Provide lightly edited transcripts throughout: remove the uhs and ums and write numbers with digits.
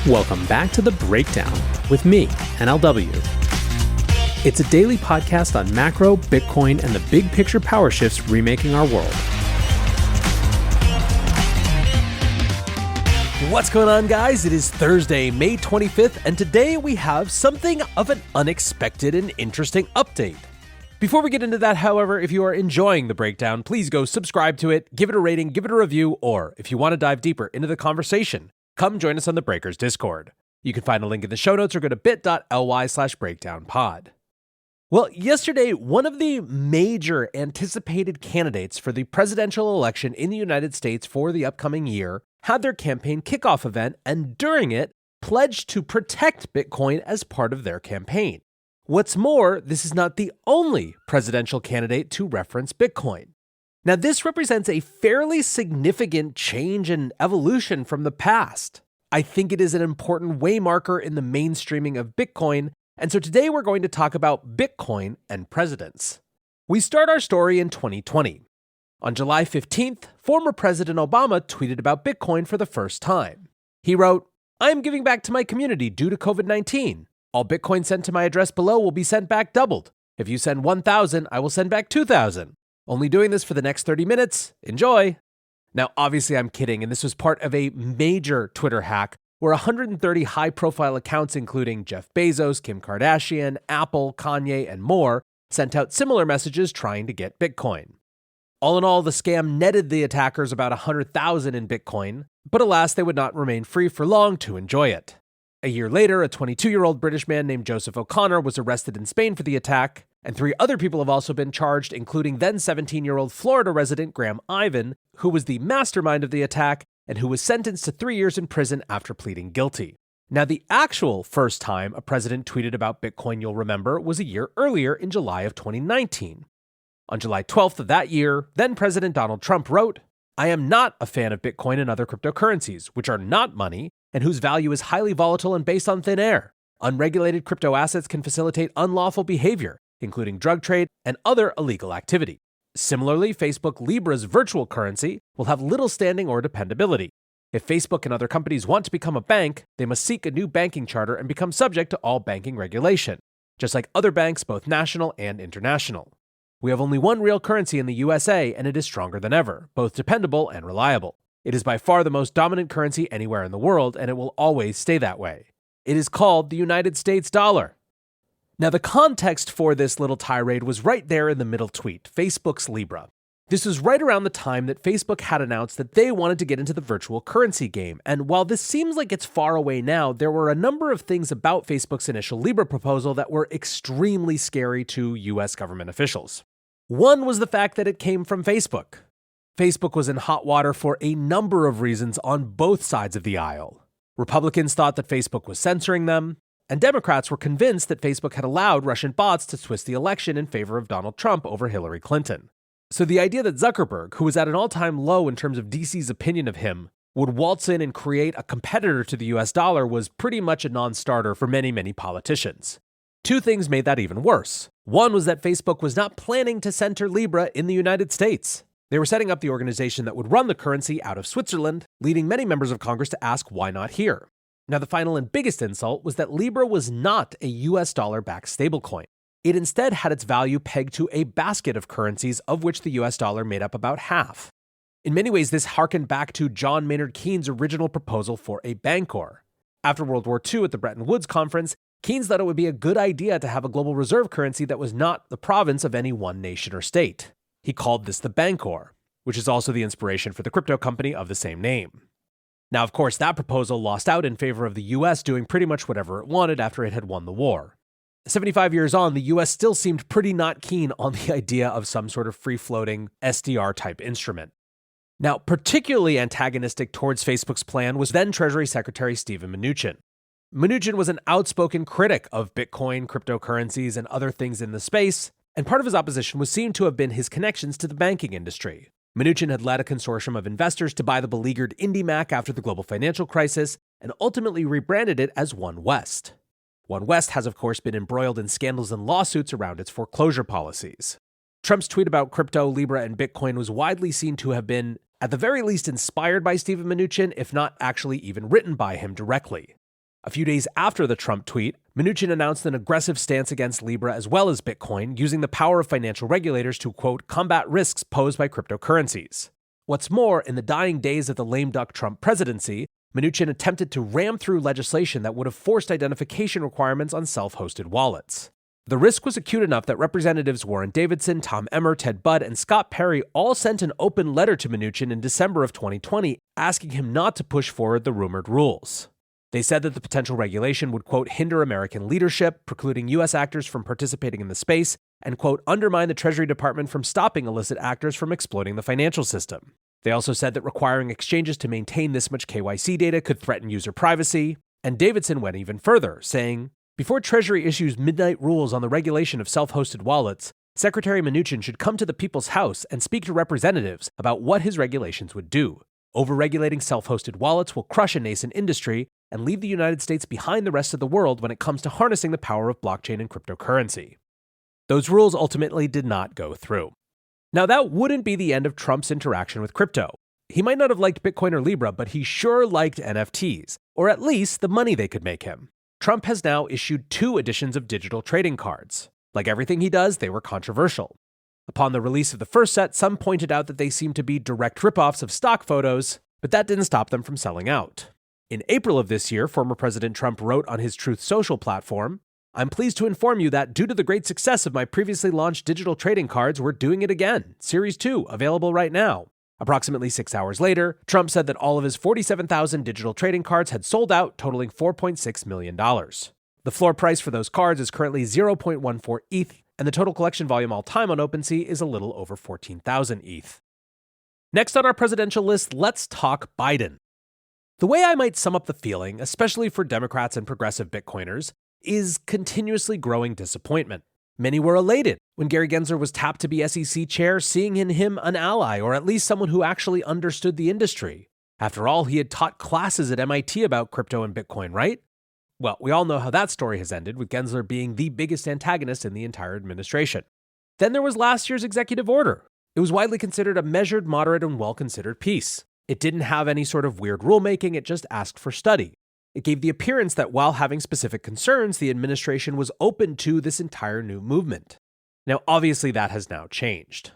Welcome back to The Breakdown with me, NLW. It's a daily podcast on macro, Bitcoin, and the big picture power shifts remaking our world. What's going on, guys? It is Thursday, May 25th, and today we have something of an unexpected and interesting update. Before we get into that, however, if you are enjoying The Breakdown, please go subscribe to it, give it a rating, give it a review, or if you want to dive deeper into the conversation, come join us on the Breakers Discord. You can find a link in the show notes or go to bit.ly/breakdownpod. Well, yesterday, one of the major anticipated candidates for the presidential election in the United States for the upcoming year had their campaign kickoff event, and during it, pledged to protect Bitcoin as part of their campaign. What's more, this is not the only presidential candidate to reference Bitcoin. Now, this represents a fairly significant change and evolution from the past. I think it is an important waymarker in the mainstreaming of Bitcoin, and so today we're going to talk about Bitcoin and presidents. We start our story in 2020. On July 15th, former President Obama tweeted about Bitcoin for the first time. He wrote, "I am giving back to my community due to COVID-19. All Bitcoin sent to my address below will be sent back doubled. If you send 1,000, I will send back 2,000. Only doing this for the next 30 minutes. Enjoy." Now, obviously, I'm kidding, and this was part of a major Twitter hack where 130 high-profile accounts, including Jeff Bezos, Kim Kardashian, Apple, Kanye, and more, sent out similar messages trying to get Bitcoin. All in all, the scam netted the attackers about 100,000 in Bitcoin, but alas, they would not remain free for long to enjoy it. A year later, a 22-year-old British man named Joseph O'Connor was arrested in Spain for the attack, and 3 other people have also been charged, including then 17-year-old Florida resident Graham Ivan, who was the mastermind of the attack and who was sentenced to 3 years in prison after pleading guilty. Now, the actual first time a president tweeted about Bitcoin, you'll remember, was a year earlier in July of 2019. On July 12th of that year, then President Donald Trump wrote, "I am not a fan of Bitcoin and other cryptocurrencies, which are not money and whose value is highly volatile and based on thin air. Unregulated crypto assets can facilitate unlawful behavior, including drug trade and other illegal activity. Similarly, Facebook Libra's virtual currency will have little standing or dependability. If Facebook and other companies want to become a bank, they must seek a new banking charter and become subject to all banking regulation, just like other banks, both national and international. We have only one real currency in the USA, and it is stronger than ever, both dependable and reliable. It is by far the most dominant currency anywhere in the world, and it will always stay that way. It is called the United States dollar." Now, the context for this little tirade was right there in the middle tweet, Facebook's Libra. This was right around the time that Facebook had announced that they wanted to get into the virtual currency game, and while this seems like it's far away now, there were a number of things about Facebook's initial Libra proposal that were extremely scary to US government officials. One was the fact that it came from Facebook. Facebook was in hot water for a number of reasons on both sides of the aisle. Republicans thought that Facebook was censoring them, and Democrats were convinced that Facebook had allowed Russian bots to twist the election in favor of Donald Trump over Hillary Clinton. So the idea that Zuckerberg, who was at an all-time low in terms of DC's opinion of him, would waltz in and create a competitor to the US dollar was pretty much a non-starter for many, many politicians. 2 things made that even worse. One was that Facebook was not planning to center Libra in the United States. They were setting up the organization that would run the currency out of Switzerland, leading many members of Congress to ask why not here. Now, the final and biggest insult was that Libra was not a US dollar-backed stablecoin. It instead had its value pegged to a basket of currencies, of which the US dollar made up about half. In many ways, this harkened back to John Maynard Keynes' original proposal for a bancor. After World War II at the Bretton Woods Conference, Keynes thought it would be a good idea to have a global reserve currency that was not the province of any one nation or state. He called this the bancor, which is also the inspiration for the crypto company of the same name. Now, of course, that proposal lost out in favor of the US doing pretty much whatever it wanted after it had won the war. 75 years on, the US still seemed pretty not keen on the idea of some sort of free-floating SDR-type instrument. Now, particularly antagonistic towards Facebook's plan was then Treasury Secretary Steven Mnuchin. Mnuchin was an outspoken critic of Bitcoin, cryptocurrencies, and other things in the space, and part of his opposition was seen to have been his connections to the banking industry. Mnuchin had led a consortium of investors to buy the beleaguered IndyMac after the global financial crisis and ultimately rebranded it as OneWest. OneWest has, of course, been embroiled in scandals and lawsuits around its foreclosure policies. Trump's tweet about crypto, Libra, and Bitcoin was widely seen to have been, at the very least, inspired by Steven Mnuchin, if not actually even written by him directly. A few days after the Trump tweet, Mnuchin announced an aggressive stance against Libra as well as Bitcoin, using the power of financial regulators to, quote, combat risks posed by cryptocurrencies. What's more, in the dying days of the lame duck Trump presidency, Mnuchin attempted to ram through legislation that would have forced identification requirements on self-hosted wallets. The risk was acute enough that Representatives Warren Davidson, Tom Emmer, Ted Budd, and Scott Perry all sent an open letter to Mnuchin in December of 2020 asking him not to push forward the rumored rules. They said that the potential regulation would, quote, hinder American leadership, precluding U.S. actors from participating in the space, and, quote, undermine the Treasury Department from stopping illicit actors from exploiting the financial system. They also said that requiring exchanges to maintain this much KYC data could threaten user privacy, and Davidson went even further, saying, before Treasury issues midnight rules on the regulation of self-hosted wallets, Secretary Mnuchin should come to the people's house and speak to representatives about what his regulations would do. Overregulating self-hosted wallets will crush a nascent industry and leave the United States behind the rest of the world when it comes to harnessing the power of blockchain and cryptocurrency. Those rules ultimately did not go through. Now, that wouldn't be the end of Trump's interaction with crypto. He might not have liked Bitcoin or Libra, but he sure liked NFTs, or at least the money they could make him. Trump has now issued 2 editions of digital trading cards. Like everything he does, they were controversial. Upon the release of the first set, some pointed out that they seemed to be direct ripoffs of stock photos, but that didn't stop them from selling out. In April of this year, former President Trump wrote on his Truth Social platform, I'm pleased to inform you that due to the great success of my previously launched digital trading cards, we're doing it again. Series 2, available right now. Approximately 6 hours later, Trump said that all of his 47,000 digital trading cards had sold out, totaling $4.6 million. The floor price for those cards is currently 0.14 ETH, and the total collection volume all time on OpenSea is a little over 14,000 ETH. Next on our presidential list, let's talk Biden. The way I might sum up the feeling, especially for Democrats and progressive Bitcoiners, is continuously growing disappointment. Many were elated when Gary Gensler was tapped to be SEC chair, seeing in him an ally, or at least someone who actually understood the industry. After all, he had taught classes at MIT about crypto and Bitcoin, right? Well, we all know how that story has ended, with Gensler being the biggest antagonist in the entire administration. Then there was last year's executive order. It was widely considered a measured, moderate, and well-considered piece. It didn't have any sort of weird rulemaking, it just asked for study. It gave the appearance that while having specific concerns, the administration was open to this entire new movement. Now, obviously, that has now changed.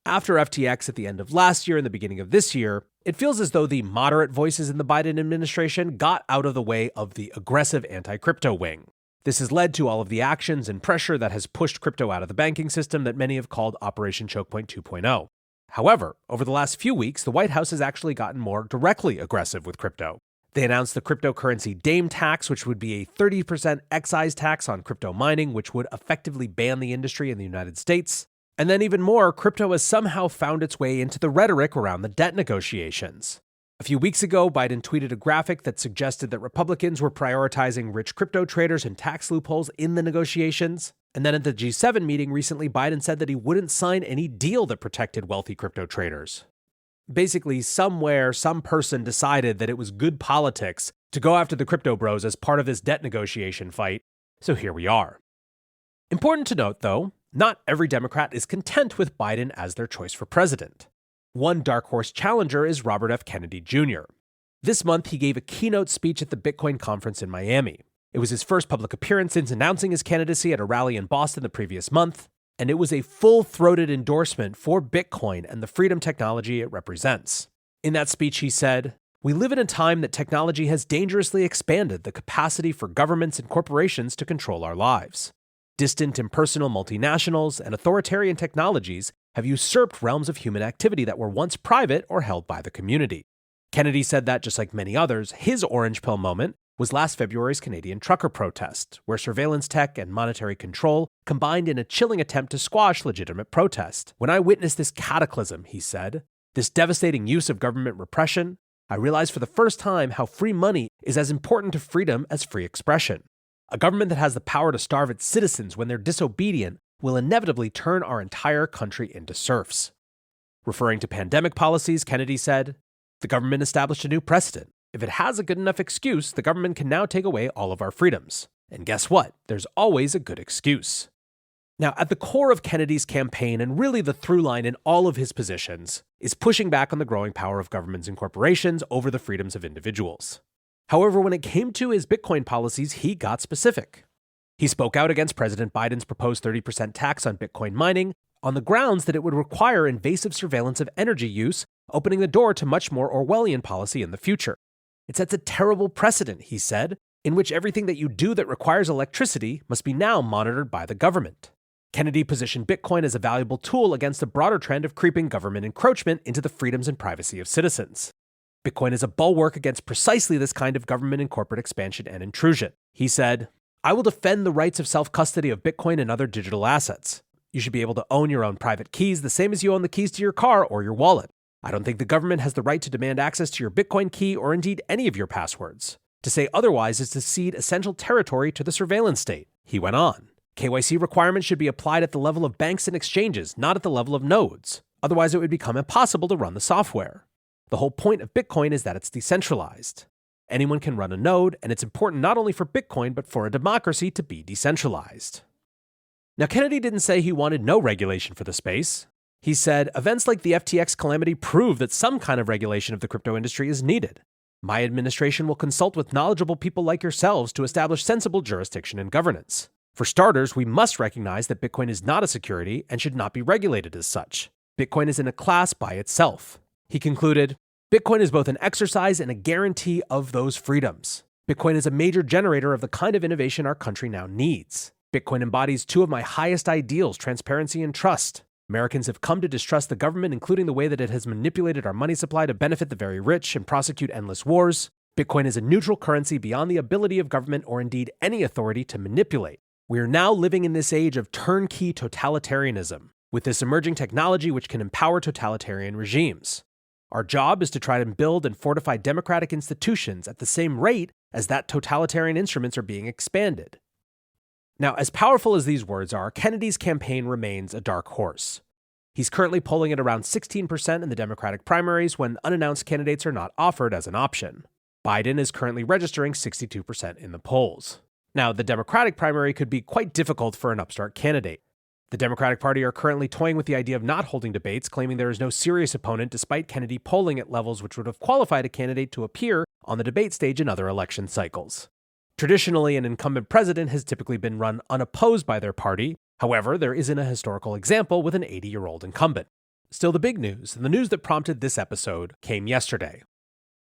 After FTX at the end of last year and the beginning of this year, it feels as though the moderate voices in the Biden administration got out of the way of the aggressive anti-crypto wing. This has led to all of the actions and pressure that has pushed crypto out of the banking system that many have called Operation Choke Point 2.0. However, over the last few weeks, the White House has actually gotten more directly aggressive with crypto. They announced the cryptocurrency Dame tax, which would be a 30% excise tax on crypto mining, which would effectively ban the industry in the United States. And then even more, crypto has somehow found its way into the rhetoric around the debt negotiations. A few weeks ago, Biden tweeted a graphic that suggested that Republicans were prioritizing rich crypto traders and tax loopholes in the negotiations. And then at the G7 meeting recently, Biden said that he wouldn't sign any deal that protected wealthy crypto traders. Basically, somewhere, some person decided that it was good politics to go after the crypto bros as part of this debt negotiation fight, so here we are. Important to note, though, not every Democrat is content with Biden as their choice for president. One dark horse challenger is Robert F. Kennedy Jr. This month, he gave a keynote speech at the Bitcoin conference in Miami. It was his first public appearance since announcing his candidacy at a rally in Boston the previous month, and it was a full-throated endorsement for Bitcoin and the freedom technology it represents. In that speech, he said, "We live in a time that technology has dangerously expanded the capacity for governments and corporations to control our lives. Distant, impersonal multinationals and authoritarian technologies have usurped realms of human activity that were once private or held by the community." Kennedy said that, just like many others, his orange pill moment was last February's Canadian trucker protest, where surveillance tech and monetary control combined in a chilling attempt to squash legitimate protest. "When I witnessed this cataclysm," he said, "this devastating use of government repression, I realized for the first time how free money is as important to freedom as free expression. A government that has the power to starve its citizens when they're disobedient will inevitably turn our entire country into serfs." Referring to pandemic policies, Kennedy said, "The government established a new precedent. If it has a good enough excuse, the government can now take away all of our freedoms. And guess what? There's always a good excuse." Now, at the core of Kennedy's campaign, and really the through line in all of his positions, is pushing back on the growing power of governments and corporations over the freedoms of individuals. However, when it came to his Bitcoin policies, he got specific. He spoke out against President Biden's proposed 30% tax on Bitcoin mining on the grounds that it would require invasive surveillance of energy use, opening the door to much more Orwellian policy in the future. It sets a terrible precedent, he said, in which everything that you do that requires electricity must be now monitored by the government. Kennedy positioned Bitcoin as a valuable tool against the broader trend of creeping government encroachment into the freedoms and privacy of citizens. Bitcoin is a bulwark against precisely this kind of government and corporate expansion and intrusion. He said, "I will defend the rights of self-custody of Bitcoin and other digital assets. You should be able to own your own private keys the same as you own the keys to your car or your wallet. I don't think the government has the right to demand access to your Bitcoin key or indeed any of your passwords. To say otherwise is to cede essential territory to the surveillance state." He went on. KYC requirements should be applied at the level of banks and exchanges, not at the level of nodes. Otherwise, it would become impossible to run the software. The whole point of Bitcoin is that it's decentralized. Anyone can run a node, and it's important not only for Bitcoin, but for a democracy to be decentralized. Now, Kennedy didn't say he wanted no regulation for the space. He said, "Events like the FTX calamity prove that some kind of regulation of the crypto industry is needed. My administration will consult with knowledgeable people like yourselves to establish sensible jurisdiction and governance. For starters, we must recognize that Bitcoin is not a security and should not be regulated as such. Bitcoin is in a class by itself." He concluded, "Bitcoin is both an exercise and a guarantee of those freedoms. Bitcoin is a major generator of the kind of innovation our country now needs. Bitcoin embodies two of my highest ideals, transparency and trust. Americans have come to distrust the government, including the way that it has manipulated our money supply to benefit the very rich and prosecute endless wars. Bitcoin is a neutral currency beyond the ability of government or indeed any authority to manipulate. We are now living in this age of turnkey totalitarianism, with this emerging technology which can empower totalitarian regimes. Our job is to try to build and fortify democratic institutions at the same rate as that totalitarian instruments are being expanded." Now, as powerful as these words are, Kennedy's campaign remains a dark horse. He's currently polling at around 16% in the Democratic primaries when unannounced candidates are not offered as an option. Biden is currently registering 62% in the polls. Now, the Democratic primary could be quite difficult for an upstart candidate. The Democratic Party are currently toying with the idea of not holding debates, claiming there is no serious opponent despite Kennedy polling at levels which would have qualified a candidate to appear on the debate stage in other election cycles. Traditionally, an incumbent president has typically been run unopposed by their party. However, there isn't a historical example with an 80-year-old incumbent. Still, the big news, and the news that prompted this episode, came yesterday.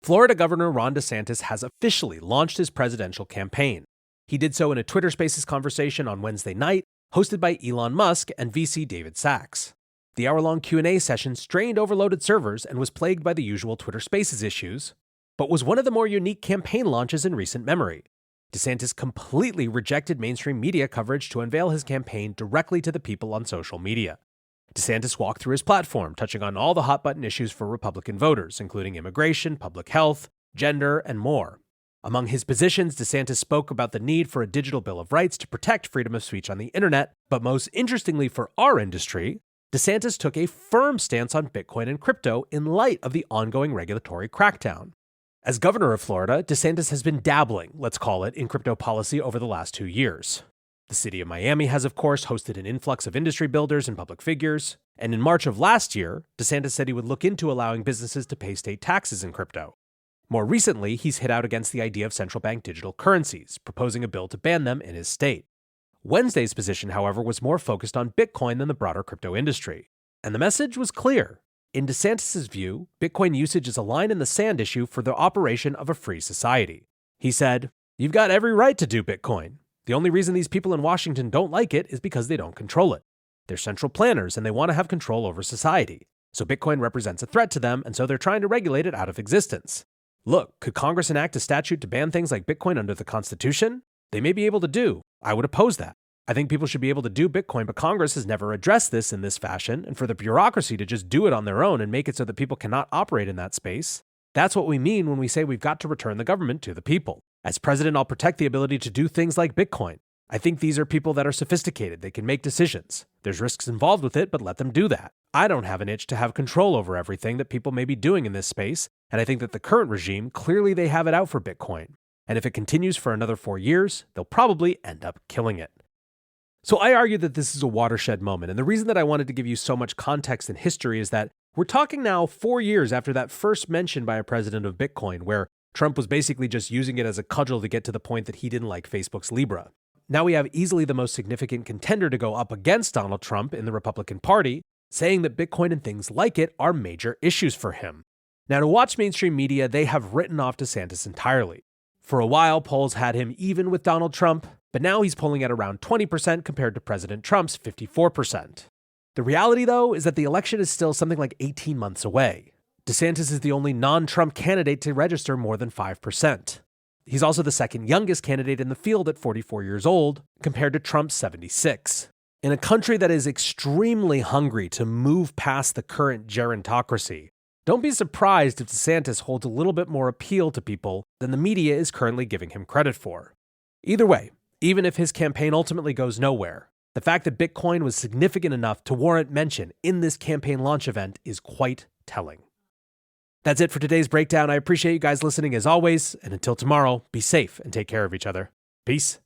Florida Governor Ron DeSantis has officially launched his presidential campaign. He did so in a Twitter Spaces conversation on Wednesday night, hosted by Elon Musk and VC David Sachs. The hour-long Q&A session strained overloaded servers and was plagued by the usual Twitter Spaces issues, but was one of the more unique campaign launches in recent memory. DeSantis completely rejected mainstream media coverage to unveil his campaign directly to the people on social media. DeSantis walked through his platform, touching on all the hot-button issues for Republican voters, including immigration, public health, gender, and more. Among his positions, DeSantis spoke about the need for a digital Bill of Rights to protect freedom of speech on the internet, but most interestingly for our industry, DeSantis took a firm stance on Bitcoin and crypto in light of the ongoing regulatory crackdown. As governor of Florida, DeSantis has been dabbling, let's call it, in crypto policy over the last 2 years. The city of Miami has, of course, hosted an influx of industry builders and public figures, and in March of last year, DeSantis said he would look into allowing businesses to pay state taxes in crypto. More recently, he's hit out against the idea of central bank digital currencies, proposing a bill to ban them in his state. Wednesday's position, however, was more focused on Bitcoin than the broader crypto industry. And the message was clear. In DeSantis' view, Bitcoin usage is a line in the sand issue for the operation of a free society. He said, "You've got every right to do Bitcoin. The only reason these people in Washington don't like it is because they don't control it. They're central planners and they want to have control over society. So Bitcoin represents a threat to them, and so they're trying to regulate it out of existence. Look, could Congress enact a statute to ban things like Bitcoin under the Constitution? They may be able to do. I would oppose that. I think people should be able to do Bitcoin, but Congress has never addressed this in this fashion, and for the bureaucracy to just do it on their own and make it so that people cannot operate in that space, that's what we mean when we say we've got to return the government to the people. As president, I'll protect the ability to do things like Bitcoin. I think these are people that are sophisticated. They can make decisions. There's risks involved with it, but let them do that. I don't have an itch to have control over everything that people may be doing in this space, and I think that the current regime, clearly they have it out for Bitcoin. And if it continues for another 4 years, they'll probably end up killing it." So I argue that this is a watershed moment, and the reason that I wanted to give you so much context and history is that we're talking now 4 years after that first mention by a president of Bitcoin, where Trump was basically just using it as a cudgel to get to the point that he didn't like Facebook's Libra. Now we have easily the most significant contender to go up against Donald Trump in the Republican Party, saying that Bitcoin and things like it are major issues for him. Now, to watch mainstream media, they have written off DeSantis entirely. For a while, polls had him even with Donald Trump, but now he's polling at around 20% compared to President Trump's 54%. The reality, though, is that the election is still something like 18 months away. DeSantis is the only non-Trump candidate to register more than 5%. He's also the second youngest candidate in the field at 44 years old, compared to Trump's 76. In a country that is extremely hungry to move past the current gerontocracy, don't be surprised if DeSantis holds a little bit more appeal to people than the media is currently giving him credit for. Either way, even if his campaign ultimately goes nowhere, the fact that Bitcoin was significant enough to warrant mention in this campaign launch event is quite telling. That's it for today's breakdown. I appreciate you guys listening as always, and until tomorrow, be safe and take care of each other. Peace.